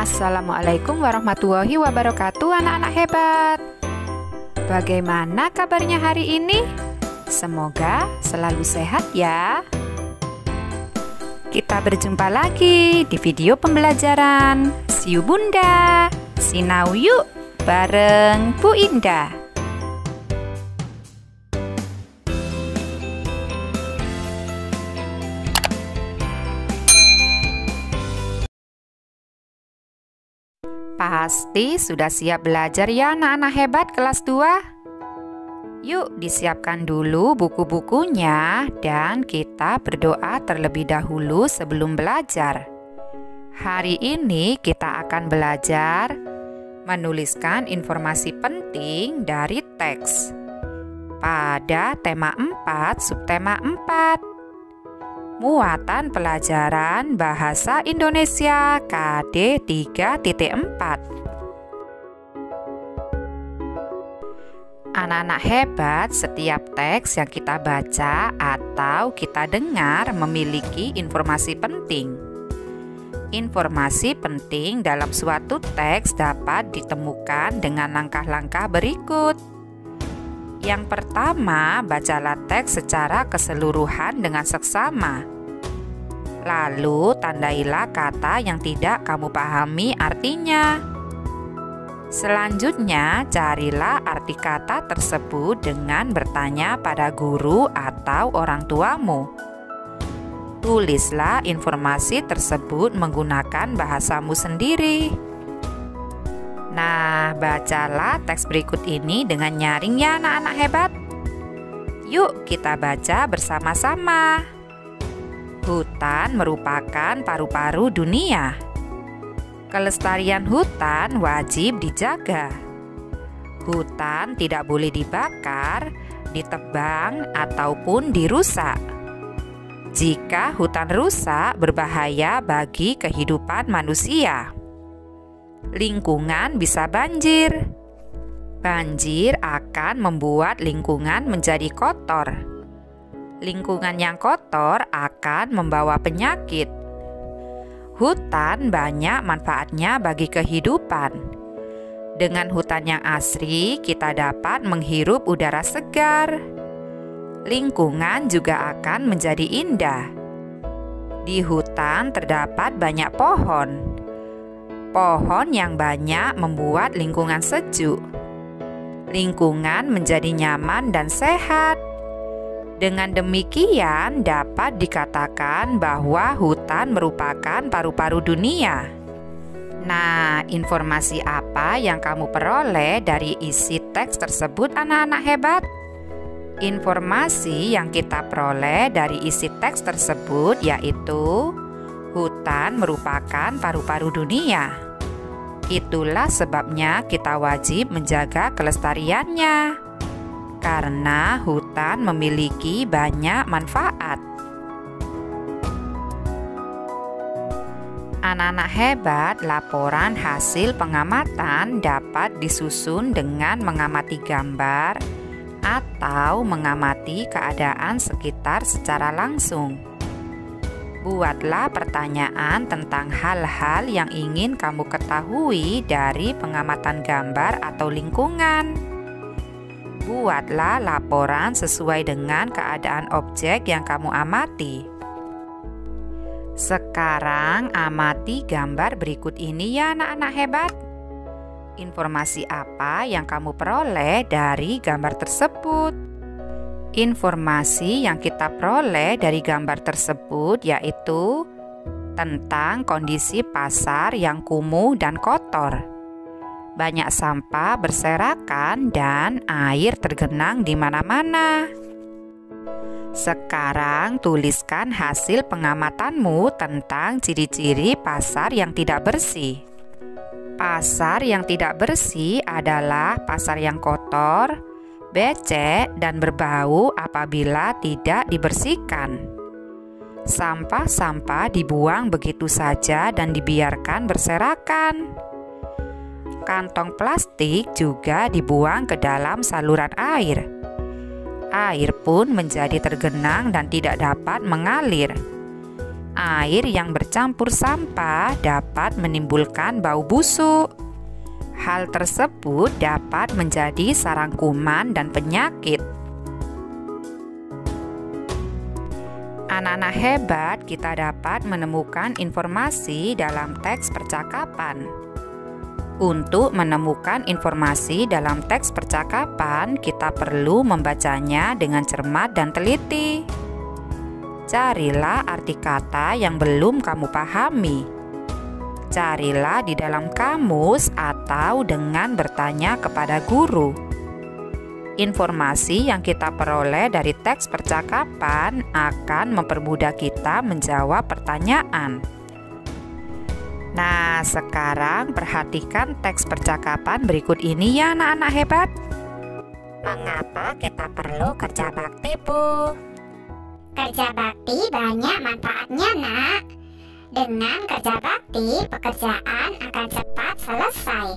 Assalamualaikum warahmatullahi wabarakatuh, anak-anak hebat. Bagaimana kabarnya hari ini? Semoga selalu sehat ya. Kita berjumpa lagi di video pembelajaran Siu Bunda, Sinau yuk bareng Bu Indah. Pasti sudah siap belajar ya anak-anak hebat kelas 2? Yuk disiapkan dulu buku-bukunya dan kita berdoa terlebih dahulu sebelum belajar. Hari ini kita akan belajar menuliskan informasi penting dari teks pada tema 4 subtema 4. Muatan pelajaran Bahasa Indonesia KD 3.4. Anak-anak hebat, setiap teks yang kita baca atau kita dengar memiliki informasi penting. Informasi penting dalam suatu teks dapat ditemukan dengan langkah-langkah berikut. Yang pertama, bacalah teks secara keseluruhan dengan seksama. Lalu, tandailah kata yang tidak kamu pahami artinya. Selanjutnya, carilah arti kata tersebut dengan bertanya pada guru atau orang tuamu. Tulislah informasi tersebut menggunakan bahasamu sendiri. Nah, bacalah teks berikut ini dengan nyaring ya anak-anak hebat. Yuk kita baca bersama-sama. Hutan merupakan paru-paru dunia. Kelestarian hutan wajib dijaga. Hutan tidak boleh dibakar, ditebang, ataupun dirusak. Jika hutan rusak, berbahaya bagi kehidupan manusia. Lingkungan bisa banjir. Banjir akan membuat lingkungan menjadi kotor. Lingkungan yang kotor akan membawa penyakit. Hutan banyak manfaatnya bagi kehidupan. Dengan hutan yang asri, kita dapat menghirup udara segar. Lingkungan juga akan menjadi indah. Di hutan terdapat banyak pohon. Pohon yang banyak membuat lingkungan sejuk. Lingkungan menjadi nyaman dan sehat. Dengan demikian, dapat dikatakan bahwa hutan merupakan paru-paru dunia. Nah, informasi apa yang kamu peroleh dari isi teks tersebut, anak-anak hebat? Informasi yang kita peroleh dari isi teks tersebut yaitu hutan merupakan paru-paru dunia. Itulah sebabnya kita wajib menjaga kelestariannya. Karena hutan memiliki banyak manfaat. Anak-anak hebat, laporan hasil pengamatan dapat disusun dengan mengamati gambar atau mengamati keadaan sekitar secara langsung. Buatlah pertanyaan tentang hal-hal yang ingin kamu ketahui dari pengamatan gambar atau lingkungan. Buatlah laporan sesuai dengan keadaan objek yang kamu amati. Sekarang amati gambar berikut ini ya anak-anak hebat. Informasi apa yang kamu peroleh dari gambar tersebut? Informasi yang kita peroleh dari gambar tersebut yaitu tentang kondisi pasar yang kumuh dan kotor. Banyak sampah berserakan dan air tergenang di mana-mana. Sekarang tuliskan hasil pengamatanmu tentang ciri-ciri pasar yang tidak bersih. Pasar yang tidak bersih adalah pasar yang kotor, becek, dan berbau apabila tidak dibersihkan. Sampah-sampah dibuang begitu saja dan dibiarkan berserakan. Kantong plastik juga dibuang ke dalam saluran air. Air pun menjadi tergenang dan tidak dapat mengalir. Air yang bercampur sampah dapat menimbulkan bau busuk. Hal tersebut dapat menjadi sarang kuman dan penyakit. Anak-anak hebat, kita dapat menemukan informasi dalam teks percakapan. Untuk menemukan informasi dalam teks percakapan, kita perlu membacanya dengan cermat dan teliti. Carilah arti kata yang belum kamu pahami. Carilah di dalam kamus atau dengan bertanya kepada guru. Informasi yang kita peroleh dari teks percakapan akan mempermudah kita menjawab pertanyaan. Nah, sekarang perhatikan teks percakapan berikut ini ya anak-anak hebat. Mengapa kita perlu kerja bakti, Bu? Kerja bakti banyak manfaatnya, Nak. Dengan kerja bakti, pekerjaan akan cepat selesai.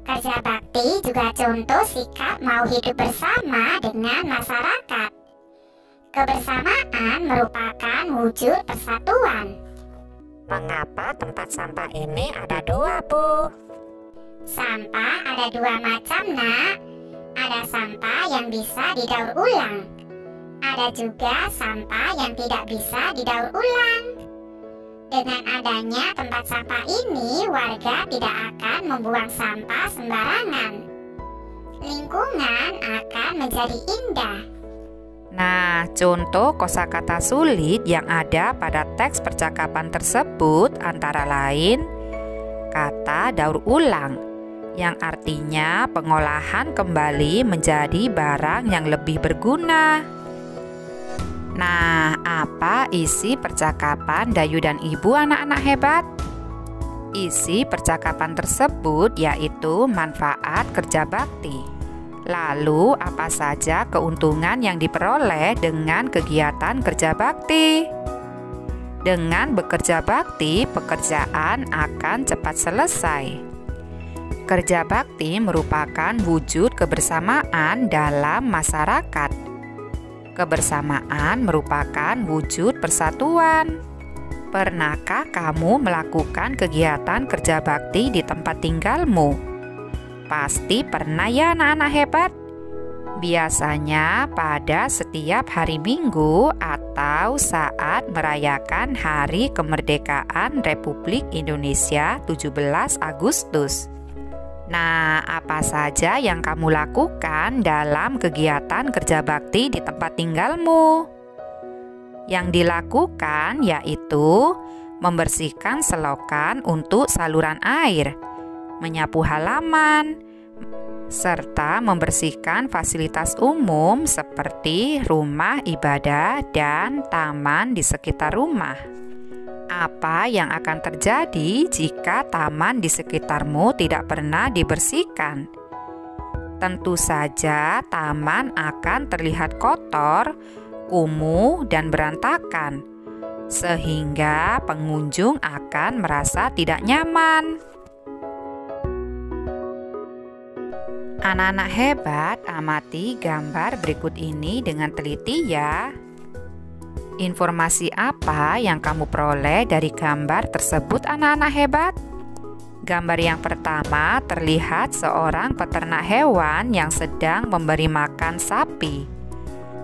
Kerja bakti juga contoh sikap mau hidup bersama dengan masyarakat. Kebersamaan merupakan wujud persatuan. Mengapa tempat sampah ini ada 2, Bu? Sampah ada 2 macam, Nak. Ada sampah yang bisa didaur ulang. Ada juga sampah yang tidak bisa didaur ulang. Dengan adanya tempat sampah ini, warga tidak akan membuang sampah sembarangan. Lingkungan akan menjadi indah. Nah, contoh kosakata sulit yang ada pada teks percakapan tersebut antara lain kata daur ulang, yang artinya pengolahan kembali menjadi barang yang lebih berguna. Nah, apa isi percakapan Dayu dan Ibu anak-anak hebat? Isi percakapan tersebut yaitu manfaat kerja bakti. Lalu, apa saja keuntungan yang diperoleh dengan kegiatan kerja bakti? Dengan bekerja bakti, pekerjaan akan cepat selesai. Kerja bakti merupakan wujud kebersamaan dalam masyarakat. Kebersamaan merupakan wujud persatuan. Pernahkah kamu melakukan kegiatan kerja bakti di tempat tinggalmu? Pasti pernah ya anak-anak hebat. Biasanya pada setiap hari Minggu atau saat merayakan Hari Kemerdekaan Republik Indonesia 17 Agustus. Nah, apa saja yang kamu lakukan dalam kegiatan kerja bakti di tempat tinggalmu? Yang dilakukan yaitu membersihkan selokan untuk saluran air, menyapu halaman, serta membersihkan fasilitas umum seperti rumah ibadah dan taman di sekitar rumah. Apa yang akan terjadi jika taman di sekitarmu tidak pernah dibersihkan? Tentu saja taman akan terlihat kotor, kumuh, dan berantakan, sehingga pengunjung akan merasa tidak nyaman. Anak-anak hebat, amati gambar berikut ini dengan teliti ya. Informasi apa yang kamu peroleh dari gambar tersebut anak-anak hebat? Gambar yang pertama terlihat seorang peternak hewan yang sedang memberi makan sapi.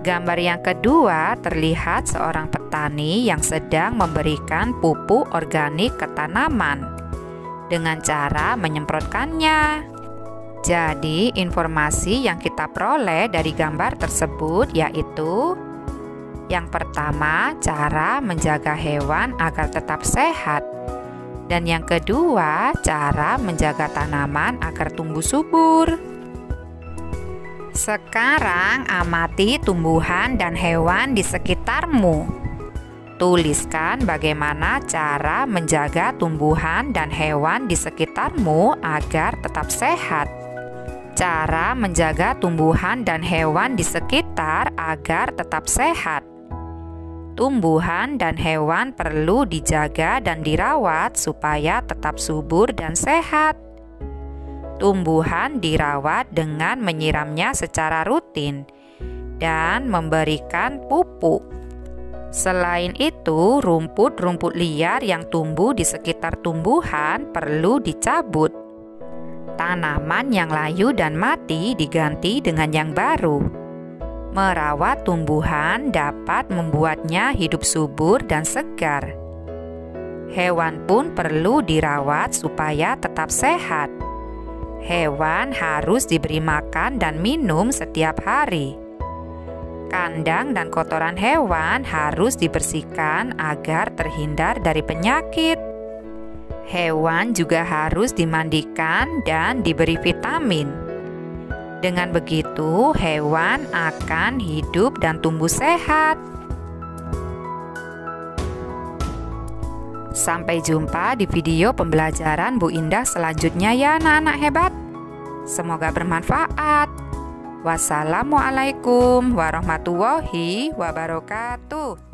Gambar yang kedua terlihat seorang petani yang sedang memberikan pupuk organik ke tanaman dengan cara menyemprotkannya. Jadi, informasi yang kita peroleh dari gambar tersebut yaitu yang pertama, cara menjaga hewan agar tetap sehat. Dan yang kedua, cara menjaga tanaman agar tumbuh subur. Sekarang amati tumbuhan dan hewan di sekitarmu. Tuliskan bagaimana cara menjaga tumbuhan dan hewan di sekitarmu agar tetap sehat. Cara menjaga tumbuhan dan hewan di sekitar agar tetap sehat. Tumbuhan dan hewan perlu dijaga dan dirawat supaya tetap subur dan sehat. Tumbuhan dirawat dengan menyiramnya secara rutin dan memberikan pupuk. Selain itu, rumput-rumput liar yang tumbuh di sekitar tumbuhan perlu dicabut. Tanaman yang layu dan mati diganti dengan yang baru. Merawat tumbuhan dapat membuatnya hidup subur dan segar. Hewan pun perlu dirawat supaya tetap sehat. Hewan harus diberi makan dan minum setiap hari. Kandang dan kotoran hewan harus dibersihkan agar terhindar dari penyakit. Hewan juga harus dimandikan dan diberi vitamin. Dengan begitu, hewan akan hidup dan tumbuh sehat. Sampai jumpa di video pembelajaran Bu Indah selanjutnya ya anak-anak hebat. Semoga bermanfaat. Wassalamualaikum warahmatullahi wabarakatuh.